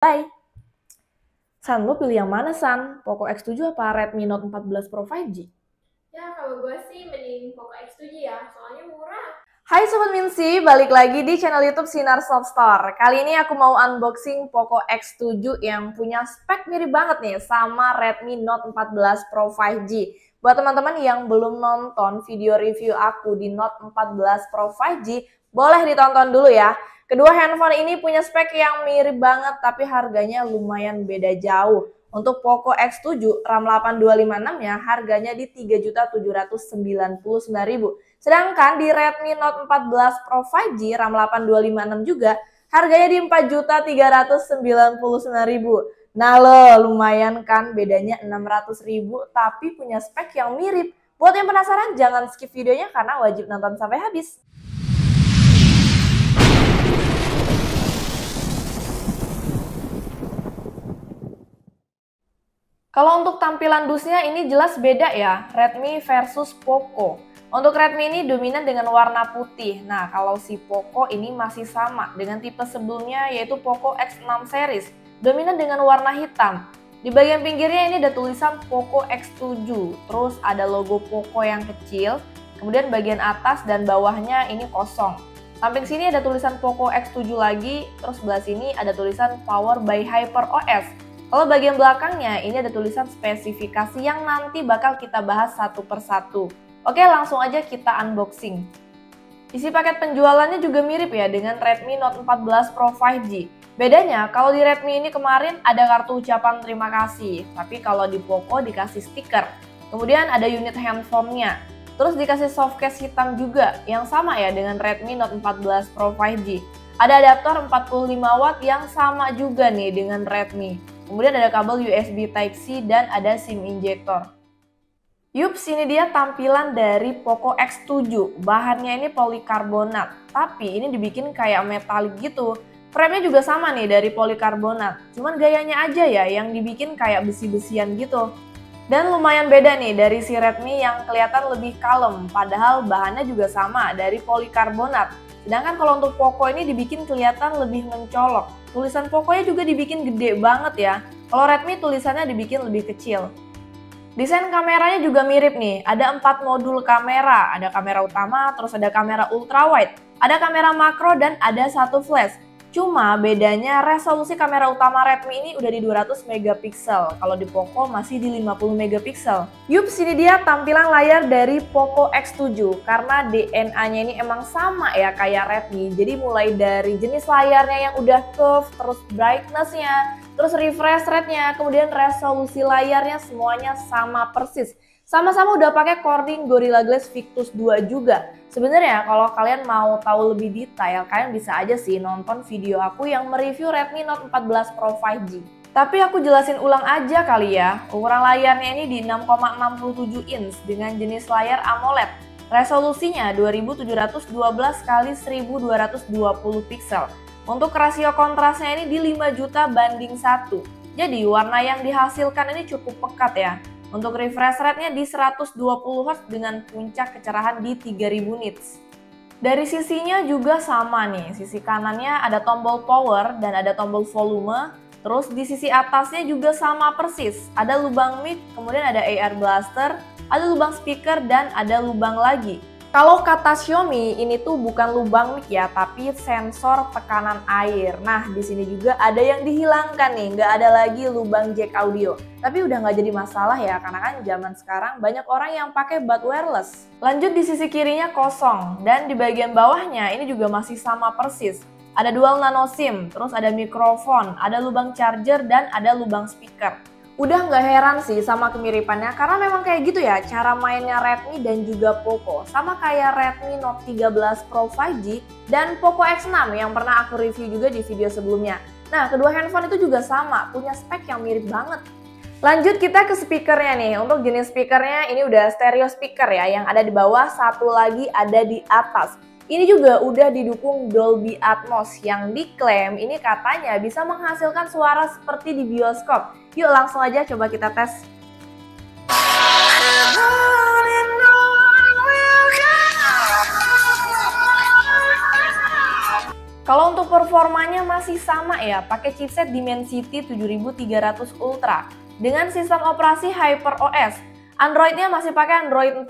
Bye! San, lo pilih yang mana, San? Poco X7 apa Redmi Note 14 Pro 5G? Ya, kalau gue sih mending Poco X7 ya, soalnya murah. Hai Sobat Minsi, balik lagi di channel YouTube Sinar Soft Store. Kali ini aku mau unboxing Poco X7 yang punya spek mirip banget nih sama Redmi Note 14 Pro 5G. Buat teman-teman yang belum nonton video review aku di Note 14 Pro 5G, boleh ditonton dulu ya. Kedua handphone ini punya spek yang mirip banget tapi harganya lumayan beda jauh. Untuk Poco X7 RAM 8256-nya harganya di 3.799.000. Sedangkan di Redmi Note 14 Pro 5G RAM 8256 juga harganya di 4.399.000. Nah lo, lumayan kan bedanya 600.000 tapi punya spek yang mirip. Buat yang penasaran jangan skip videonya karena wajib nonton sampai habis. Kalau untuk tampilan dusnya ini jelas beda ya, Redmi versus Poco. Untuk Redmi ini dominan dengan warna putih. Nah, kalau si Poco ini masih sama dengan tipe sebelumnya yaitu Poco X6 series, dominan dengan warna hitam. Di bagian pinggirnya ini ada tulisan Poco X7, terus ada logo Poco yang kecil, kemudian bagian atas dan bawahnya ini kosong. Samping sini ada tulisan Poco X7 lagi, terus sebelah sini ada tulisan Power by HyperOS. Kalau bagian belakangnya ini ada tulisan spesifikasi yang nanti bakal kita bahas satu persatu. Oke, langsung aja kita unboxing. Isi paket penjualannya juga mirip ya dengan Redmi Note 14 Pro 5G. Bedanya, kalau di Redmi ini kemarin ada kartu ucapan terima kasih, tapi kalau di Poco dikasih stiker. Kemudian ada unit handphone-nya. Terus dikasih softcase hitam juga, yang sama ya dengan Redmi Note 14 Pro 5G. Ada adaptor 45 watt yang sama juga nih dengan Redmi. Kemudian ada kabel USB Type-C dan ada SIM injector. Yups, ini dia tampilan dari Poco X7. Bahannya ini polikarbonat, tapi ini dibikin kayak metalik gitu. Frame-nya juga sama nih dari polikarbonat, cuman gayanya aja ya yang dibikin kayak besi-besian gitu. Dan lumayan beda nih dari si Redmi yang kelihatan lebih kalem, padahal bahannya juga sama dari polikarbonat. Sedangkan kalau untuk Poco ini dibikin kelihatan lebih mencolok. Tulisan Poco-nya juga dibikin gede banget ya. Kalau Redmi tulisannya dibikin lebih kecil. Desain kameranya juga mirip nih. Ada 4 modul kamera. Ada kamera utama, terus ada kamera ultrawide, ada kamera makro dan ada satu flash. Cuma bedanya resolusi kamera utama Redmi ini udah di 200 megapiksel, kalau di Poco masih di 50 megapiksel. Yups, ini dia tampilan layar dari Poco X7 karena DNA-nya ini emang sama ya kayak Redmi. Jadi mulai dari jenis layarnya yang udah curve, terus brightness-nya, terus refresh rate-nya, kemudian resolusi layarnya semuanya sama persis. Sama-sama udah pakai Corning Gorilla Glass Victus 2 juga. Sebenarnya kalau kalian mau tahu lebih detail, kalian bisa aja sih nonton video aku yang mereview Redmi Note 14 Pro 5G. Tapi aku jelasin ulang aja kali ya. Ukuran layarnya ini di 6,67 inch dengan jenis layar AMOLED. Resolusinya 2712 x 1220 pixel. Untuk rasio kontrasnya ini di 5 juta banding 1. Jadi warna yang dihasilkan ini cukup pekat ya. Untuk refresh rate-nya di 120 Hz dengan puncak kecerahan di 3000 nits. Dari sisinya juga sama nih, sisi kanannya ada tombol power dan ada tombol volume. Terus di sisi atasnya juga sama persis, ada lubang mic, kemudian ada AR blaster, ada lubang speaker dan ada lubang lagi. Kalau kata Xiaomi ini tuh bukan lubang mic ya, tapi sensor tekanan air. Nah, di sini juga ada yang dihilangkan nih, nggak ada lagi lubang jack audio. Tapi udah nggak jadi masalah ya, karena kan zaman sekarang banyak orang yang pakai bud wireless. Lanjut di sisi kirinya kosong, dan di bagian bawahnya ini juga masih sama persis. Ada dual nano SIM, terus ada mikrofon, ada lubang charger, dan ada lubang speaker. Udah nggak heran sih sama kemiripannya karena memang kayak gitu ya cara mainnya Redmi dan juga Poco. Sama kayak Redmi Note 13 Pro 5G dan Poco X6 yang pernah aku review juga di video sebelumnya. Nah, kedua handphone itu juga sama, punya spek yang mirip banget. Lanjut kita ke speakernya nih. Untuk jenis speakernya ini udah stereo speaker ya, yang ada di bawah, satu lagi ada di atas. Ini juga udah didukung Dolby Atmos yang diklaim ini katanya bisa menghasilkan suara seperti di bioskop. Yuk langsung aja coba kita tes. Kalau untuk performanya masih sama ya, pakai chipset Dimensity 7300 Ultra dengan sistem operasi HyperOS. Android-nya masih pakai Android 14.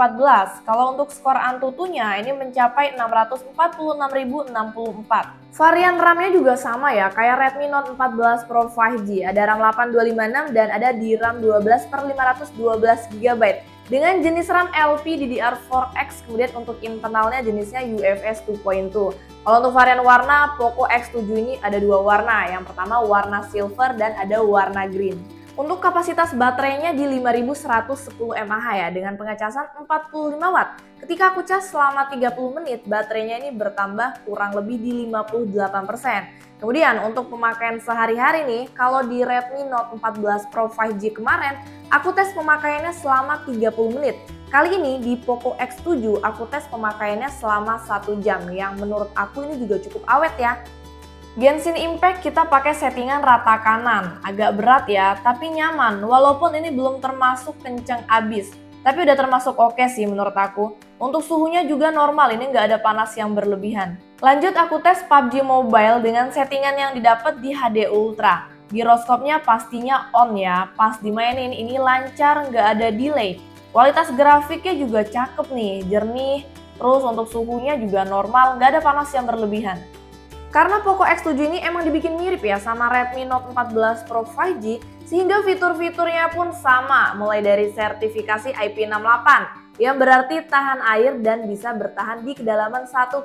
Kalau untuk skor Antutunya ini mencapai 646.064. Varian RAM-nya juga sama ya, kayak Redmi Note 14 Pro 5G. Ada RAM 8256 dan ada DRAM 12/512 GB. Dengan jenis RAM LPDDR4X, kemudian untuk internalnya jenisnya UFS 2.2. Kalau untuk varian warna, Poco X7 ini ada dua warna. Yang pertama warna silver dan ada warna green. Untuk kapasitas baterainya di 5110 mAh ya, dengan pengecasan 45 Watt. Ketika aku cas selama 30 menit, baterainya ini bertambah kurang lebih di 58%. Kemudian untuk pemakaian sehari-hari nih, kalau di Redmi Note 14 Pro 5G kemarin, aku tes pemakaiannya selama 30 menit. Kali ini di Poco X7 aku tes pemakaiannya selama 1 jam, yang menurut aku ini juga cukup awet ya. Genshin Impact kita pakai settingan rata kanan, agak berat ya, tapi nyaman walaupun ini belum termasuk kenceng abis. Tapi udah termasuk oke sih menurut aku. Untuk suhunya juga normal, ini nggak ada panas yang berlebihan. Lanjut aku tes PUBG Mobile dengan settingan yang didapat di HD Ultra. Giroskopnya pastinya on ya, pas dimainin ini lancar, nggak ada delay. Kualitas grafiknya juga cakep nih, jernih, terus untuk suhunya juga normal, nggak ada panas yang berlebihan. Karena Poco X7 ini emang dibikin mirip ya sama Redmi Note 14 Pro 5G, sehingga fitur-fiturnya pun sama, mulai dari sertifikasi IP68, yang berarti tahan air dan bisa bertahan di kedalaman 1,5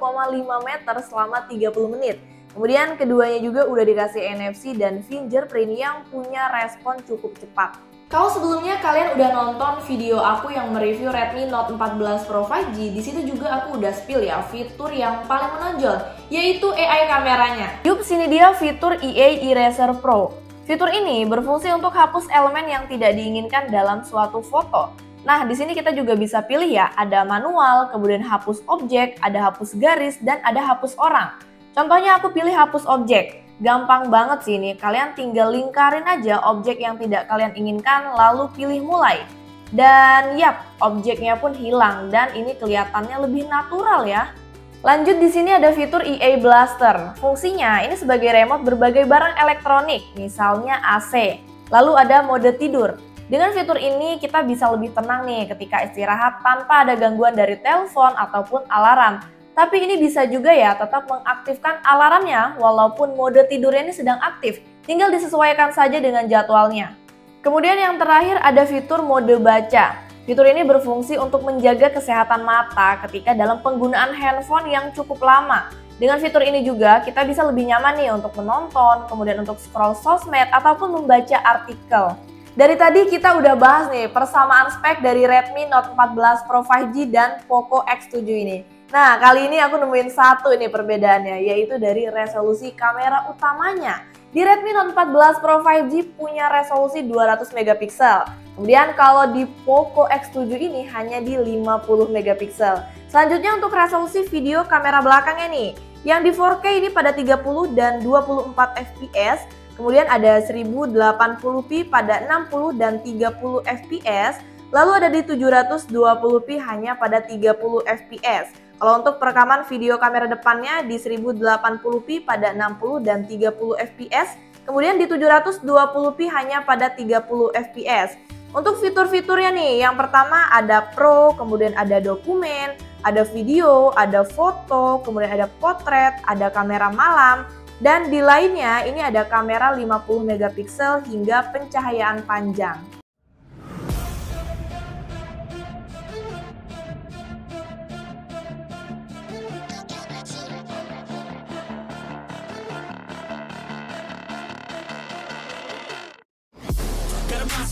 meter selama 30 menit. Kemudian keduanya juga udah dikasih NFC dan fingerprint yang punya respon cukup cepat. Kalau sebelumnya kalian udah nonton video aku yang mereview Redmi Note 14 Pro 5G, di situ juga aku udah spill ya fitur yang paling menonjol, yaitu AI kameranya. Yup, sini dia fitur EA Eraser Pro. Fitur ini berfungsi untuk hapus elemen yang tidak diinginkan dalam suatu foto. Nah, di sini kita juga bisa pilih ya, ada manual, kemudian hapus objek, ada hapus garis, dan ada hapus orang. Contohnya aku pilih hapus objek. Gampang banget sih ini, kalian tinggal lingkarin aja objek yang tidak kalian inginkan lalu pilih mulai. Dan yap, objeknya pun hilang dan ini kelihatannya lebih natural ya. Lanjut di sini ada fitur EA Blaster. Fungsinya ini sebagai remote berbagai barang elektronik, misalnya AC. Lalu ada mode tidur. Dengan fitur ini kita bisa lebih tenang nih ketika istirahat tanpa ada gangguan dari telepon ataupun alarm. Tapi ini bisa juga ya tetap mengaktifkan alarmnya walaupun mode tidurnya ini sedang aktif. Tinggal disesuaikan saja dengan jadwalnya. Kemudian yang terakhir ada fitur mode baca. Fitur ini berfungsi untuk menjaga kesehatan mata ketika dalam penggunaan handphone yang cukup lama. Dengan fitur ini juga kita bisa lebih nyaman nih untuk menonton, kemudian untuk scroll sosmed ataupun membaca artikel. Dari tadi kita udah bahas nih persamaan spek dari Redmi Note 14 Pro 5G dan Poco X7 ini. Nah, kali ini aku nemuin satu ini perbedaannya, yaitu dari resolusi kamera utamanya. Di Redmi Note 14 Pro 5G punya resolusi 200 megapiksel. Kemudian kalau di Poco X7 ini hanya di 50 megapiksel. Selanjutnya untuk resolusi video kamera belakangnya nih. Yang di 4K ini pada 30 dan 24 fps. Kemudian ada 1080p pada 60 dan 30 fps. Lalu ada di 720p hanya pada 30 fps. Kalau untuk perekaman video kamera depannya di 1080p pada 60 dan 30 fps, kemudian di 720p hanya pada 30 fps. Untuk fitur-fiturnya nih, yang pertama ada Pro, kemudian ada dokumen, ada video, ada foto, kemudian ada potret, ada kamera malam, dan di lainnya ini ada kamera 50 megapiksel hingga pencahayaan panjang.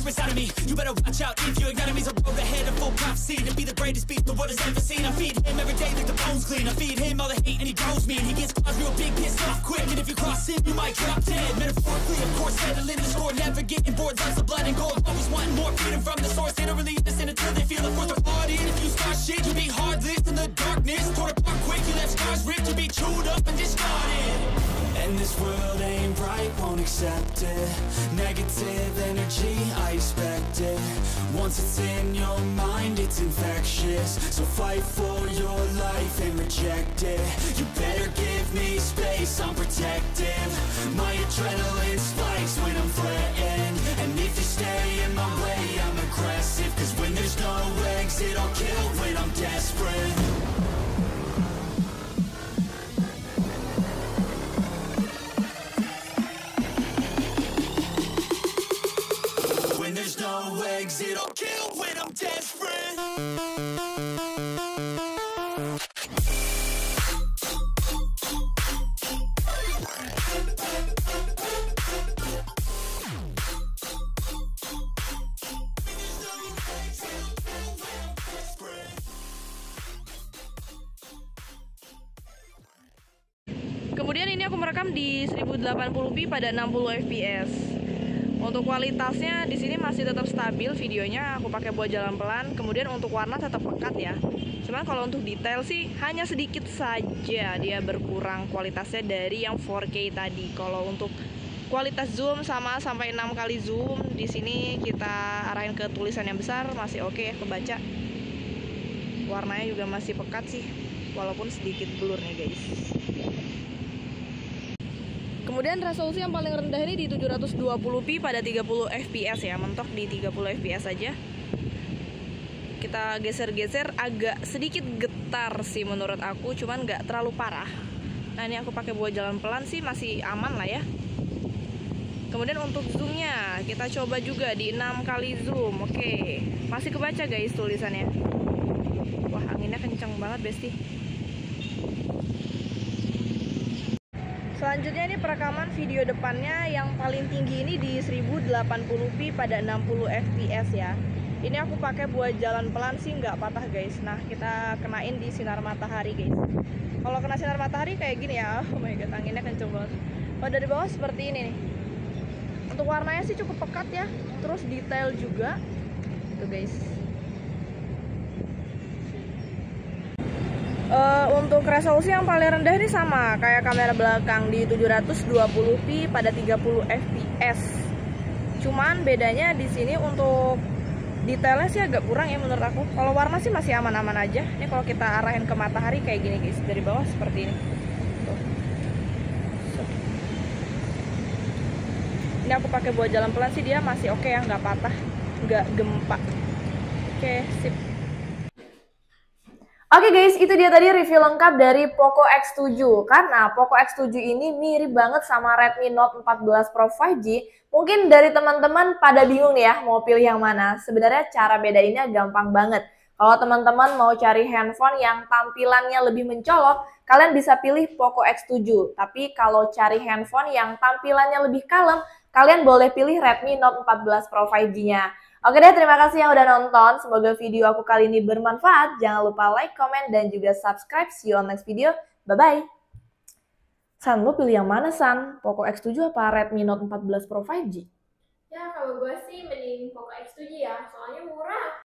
Inside of me, you better watch out if your enemy's a road ahead of full prophecy to be the greatest beast the world has ever seen. I feed him every day like the bones clean. I feed him all the hate and he grows me. And he gets cause real big, pissed off quick. And if you cross him, you might drop dead. Metaphorically, of course, settling the score, never getting bored. Lots of blood and gold, always wanting more freedom from the source. They don't really listen until they feel it for the party. And if you start shit, you be heartless in the darkness. Torn apart quick, you left scars ripped. You be chewed up and discarded. And this world ain't right, won't accept it. Negative energy, I expect it. Once it's in your mind, it's infectious. So fight for your life and reject it. You better give me space, I'm protective. My adrenaline spikes when I'm threatened. And if you stay in my way, I'm aggressive. Cause when there's no exit, I'll kill when I'm desperate. When there's no exit, I'll kill when I'm desperate. Kemudian ini aku merekam di 1080p pada 60 fps. Untuk kualitasnya di sini masih tetap stabil videonya, aku pakai buat jalan pelan. Kemudian untuk warna tetap pekat ya. Cuman kalau untuk detail sih hanya sedikit saja dia berkurang kualitasnya dari yang 4K tadi. Kalau untuk kualitas zoom sama sampai 6 kali zoom, di sini kita arahin ke tulisan yang besar masih oke ya kebaca. Warnanya juga masih pekat sih, walaupun sedikit blur nih guys. Kemudian resolusi yang paling rendah ini di 720p pada 30 fps ya, mentok di 30 fps aja. Kita geser-geser, agak sedikit getar sih menurut aku, cuman nggak terlalu parah. Nah ini aku pakai buat jalan pelan sih masih aman lah ya. Kemudian untuk zoomnya kita coba juga di 6 kali zoom. Oke, masih kebaca guys tulisannya. Wah anginnya kencang banget besti. Selanjutnya ini perekaman video depannya yang paling tinggi ini di 1080p pada 60 fps ya. Ini aku pakai buat jalan pelan sih nggak patah guys. Nah kita kenain di sinar matahari guys. Kalau kena sinar matahari kayak gini ya, oh my god anginnya kenceng banget. Kalau dari bawah seperti ini nih. Untuk warnanya sih cukup pekat ya, terus detail juga tuh guys. Untuk resolusi yang paling rendah ini sama kayak kamera belakang di 720p pada 30 fps. Cuman bedanya di sini untuk detailnya sih agak kurang ya menurut aku. Kalau warna sih masih aman-aman aja. Ini kalau kita arahin ke matahari kayak gini guys, dari bawah seperti ini. Tuh. Ini aku pakai buat jalan pelan sih dia masih oke ya, nggak patah, nggak gempa. Oke, sip. Oke guys, itu dia tadi review lengkap dari Poco X7. Karena Poco X7 ini mirip banget sama Redmi Note 14 Pro 5G. Mungkin dari teman-teman pada bingung nih ya mau pilih yang mana. Sebenarnya cara bedainnya gampang banget. Kalau teman-teman mau cari handphone yang tampilannya lebih mencolok, kalian bisa pilih Poco X7. Tapi kalau cari handphone yang tampilannya lebih kalem, kalian boleh pilih Redmi Note 14 Pro 5G-nya. Oke deh, terima kasih yang udah nonton. Semoga video aku kali ini bermanfaat. Jangan lupa like, comment, dan juga subscribe. See you on next video. Bye-bye. San, lo pilih yang mana, San? Poco X7 apa Redmi Note 14 Pro 5G? Ya kalau gue sih mending Poco X7 ya, soalnya murah.